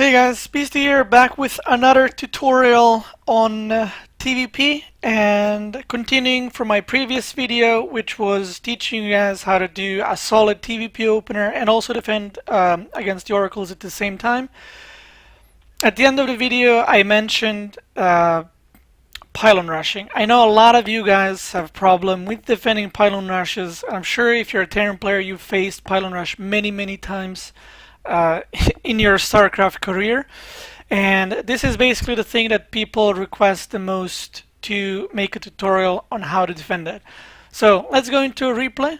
Hey guys, Beastie here, back with another tutorial on TVP and continuing from my previous video, which was teaching you guys how to do a solid TVP opener and also defend against the oracles at the same time. At the end of the video I mentioned pylon rushing. I know a lot of you guys have a problem with defending pylon rushes. I'm sure if you're a Terran player you've faced pylon rush many times in your StarCraft career, and this is basically the thing that people request the most to make a tutorial on how to defend it. So let's go into a replay.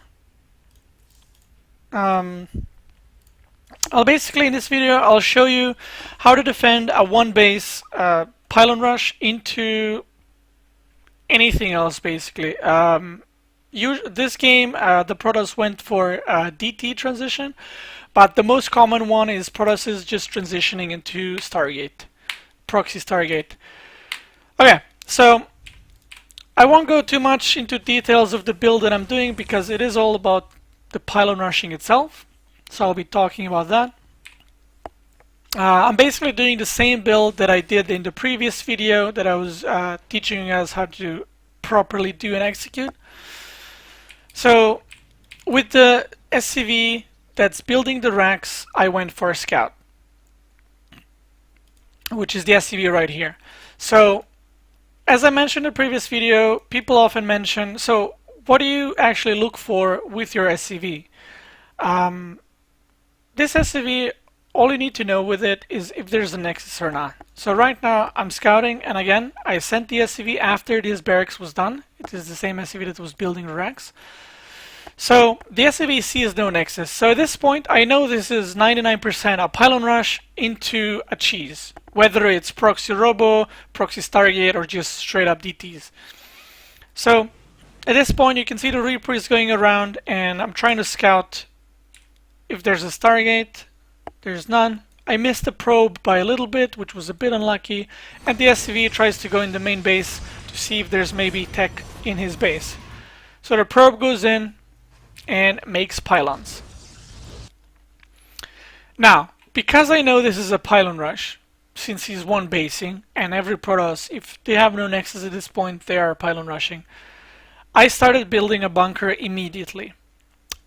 I'll basically in this video I'll show you how to defend a one base pylon rush into anything else basically. This game the Protoss went for DT transition, but the most common one is Protoss just transitioning into Stargate, proxy Stargate. Okay, so I won't go too much into details of the build that I'm doing because it is all about the pylon rushing itself. So I'll be talking about that. I'm basically doing the same build that I did in the previous video that I was teaching you guys how to properly do and execute. So with the SCV that's building the racks, I went for a scout, which is the SCV right here. So as I mentioned in the previous video, people often mention, so what do you actually look for with your SCV? This SCV, all you need to know with it is if there's a nexus or not. So right now I'm scouting, and again I sent the SCV after this barracks was done. It is the same SCV that was building the racks. So the SCV sees no nexus. So at this point I know this is 99% a pylon rush into a cheese, whether it's proxy robo, proxy Stargate, or just straight up DTs. So at this point you can see the Reaper is going around and I'm trying to scout if there's a Stargate. There's none. I missed the probe by a little bit, which was a bit unlucky, and the SCV tries to go in the main base to see if there's maybe tech in his base. So the probe goes in and makes pylons. Now, because I know this is a pylon rush, since he's one basing, and every Protoss, if they have no nexus at this point, they are pylon rushing, I started building a bunker immediately.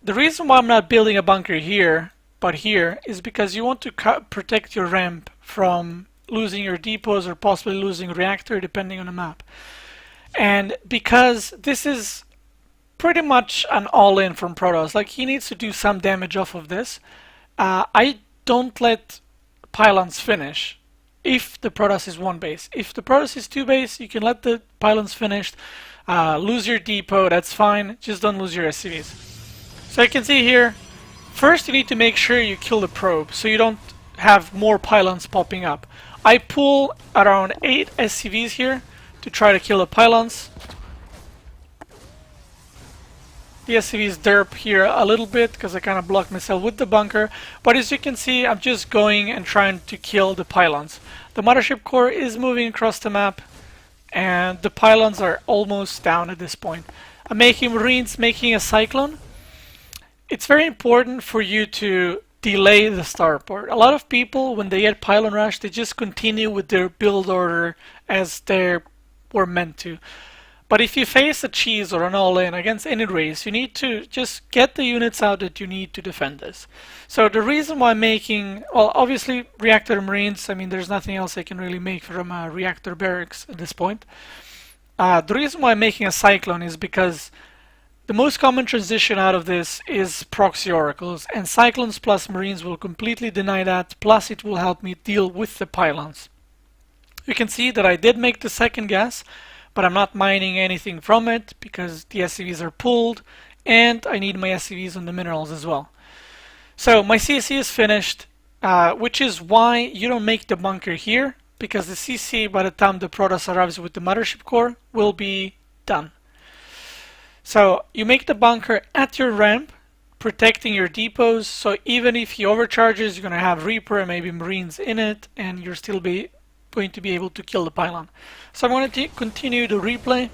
The reason why I'm not building a bunker here, but here, is because you want to protect your ramp from losing your depots or possibly losing reactor depending on the map. And because this is pretty much an all-in from Protoss, like he needs to do some damage off of this, I don't let pylons finish if the Protoss is one base. If the Protoss is two base, you can let the pylons finish, lose your depot, that's fine, just don't lose your SCVs. So you can see here, first you need to make sure you kill the probe so you don't have more pylons popping up. I pull around 8 SCVs here to try to kill the pylons. The SCVs derp here a little bit because I kind of blocked myself with the bunker, but as you can see I'm just going and trying to kill the pylons. The mothership core is moving across the map and the pylons are almost down at this point. I'm making Marines, making a Cyclone. It's very important for you to delay the starport. A lot of people, when they get pylon rush, they just continue with their build order as they were meant to. But if you face a cheese or an all-in against any race, you need to just get the units out that you need to defend this. So the reason why I'm making, well, obviously reactor Marines, I mean there's nothing else I can really make from a reactor barracks at this point. The reason why I'm making a Cyclone is because the most common transition out of this is proxy oracles, and Cyclones plus Marines will completely deny that, plus it will help me deal with the pylons. You can see that I did make the second gas, but I'm not mining anything from it because the SCVs are pulled and I need my SCVs on the minerals as well. So my CC is finished, which is why you don't make the bunker here, because the CC by the time the Protoss arrives with the mothership core will be done. So you make the bunker at your ramp, protecting your depots, so even if he overcharges you're going to have Reaper and maybe Marines in it and you're still going to be able to kill the pylon. So I'm going to continue the replay.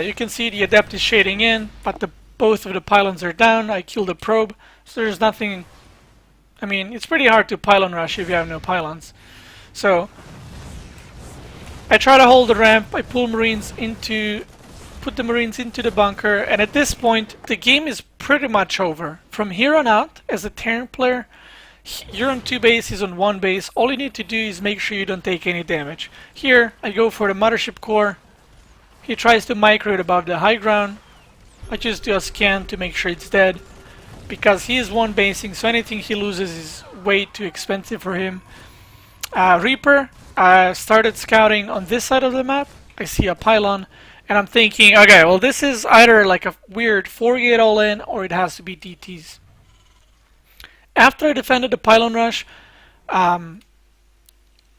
You can see the adept is shading in, but both of the pylons are down. I killed the probe, so there's nothing I mean, it's pretty hard to pylon rush if you have no pylons. So I try to hold the ramp, I pull Marines into, put the Marines into the bunker, and at this point the game is pretty much over. From here on out, as a Terran player, you're on 2 bases, on 1 base. All you need to do is make sure you don't take any damage. Here, I go for the mothership core. He tries to micro it above the high ground. I just do a scan to make sure it's dead, because he is 1 basing, so anything he loses is way too expensive for him. Reaper started scouting on this side of the map. I see a pylon, and I'm thinking, okay, well, this is either like a weird 4-gate all-in, or it has to be DTs. After I defended the pylon rush,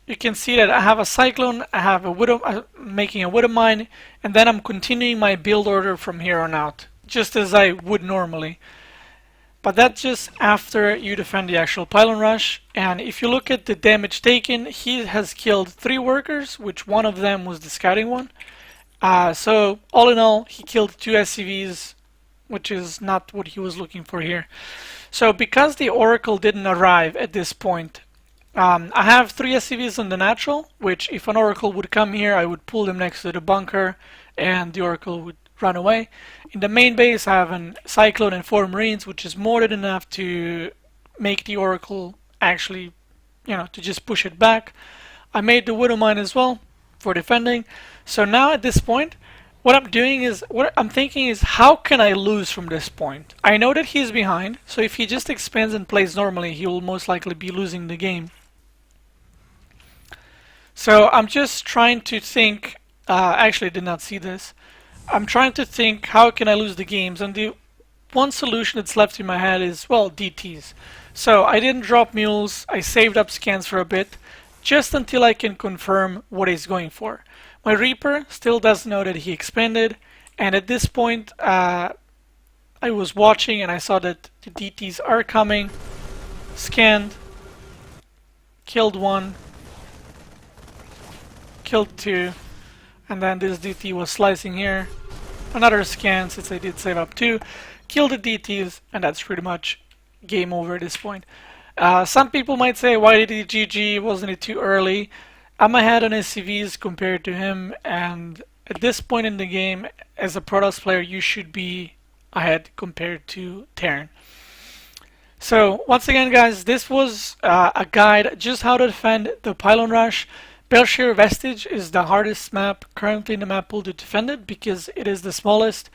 you can see that I have a cyclone, I have a widow, making a widow mine, and then I'm continuing my build order from here on out, just as I would normally. But that's just after you defend the actual pylon rush. And if you look at the damage taken, he has killed 3 workers, which one of them was the scouting one. So all in all, he killed 2 SCVs, which is not what he was looking for here. So because the Oracle didn't arrive at this point, I have 3 SCVs on the natural, which if an Oracle would come here, I would pull them next to the bunker and the Oracle would run away. In the main base, I have a Cyclone and 4 Marines, which is more than enough to make the Oracle actually, to just push it back. I made the Widow Mine as well for defending. So now at this point, what I'm thinking is, how can I lose from this point? I know that he's behind, so if he just expands and plays normally, he will most likely be losing the game. So I'm just trying to think, actually I did not see this. I'm trying to think, how can I lose the games? And the one solution that's left in my head is, well, DTs. So I didn't drop mules, I saved up scans for a bit, just until I can confirm what he's going for. My Reaper still doesn't know that he expanded, and at this point I was watching and I saw that the DTs are coming, scanned, killed 1, killed 2, and then this DT was slicing here. Another scan, since I did save up 2, killed the DTs, and that's pretty much game over at this point. Some people might say, why did he GG? Wasn't it too early? I'm ahead on SCVs compared to him, and at this point in the game, as a Protoss player, you should be ahead compared to Terran. So once again, guys, this was a guide just how to defend the pylon rush. Belshire Vestige is the hardest map currently in the map pool to defend it, because it is the smallest.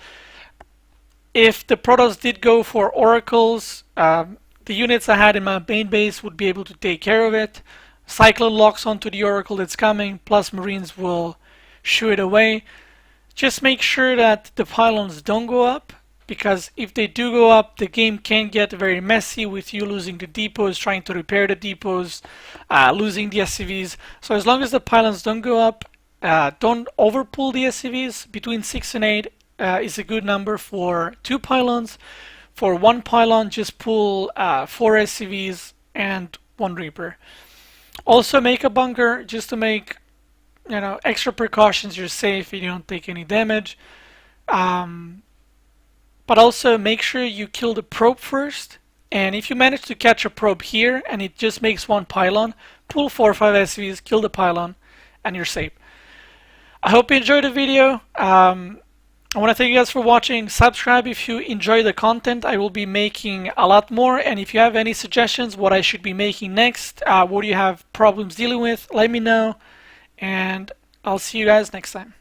If the Protoss did go for oracles, the units I had in my main base would be able to take care of it. Cyclone locks onto the oracle that's coming, plus Marines will shoo it away. Just make sure that the pylons don't go up, because if they do go up, the game can get very messy with you losing the depots, trying to repair the depots, losing the SCVs. So as long as the pylons don't go up, don't overpull the SCVs. Between 6 and 8 is a good number for 2 pylons. For 1 pylon, just pull 4 SCVs and 1 Reaper. Also make a bunker just to make extra precautions. You're safe, you don't take any damage. But also make sure you kill the probe first, and if you manage to catch a probe here and it just makes 1 pylon, pull 4 or 5 SCVs, kill the pylon, and you're safe. I hope you enjoyed the video. I want to thank you guys for watching. Subscribe if you enjoy the content. I will be making a lot more, and if you have any suggestions what I should be making next, what do you have problems dealing with, let me know, and I'll see you guys next time.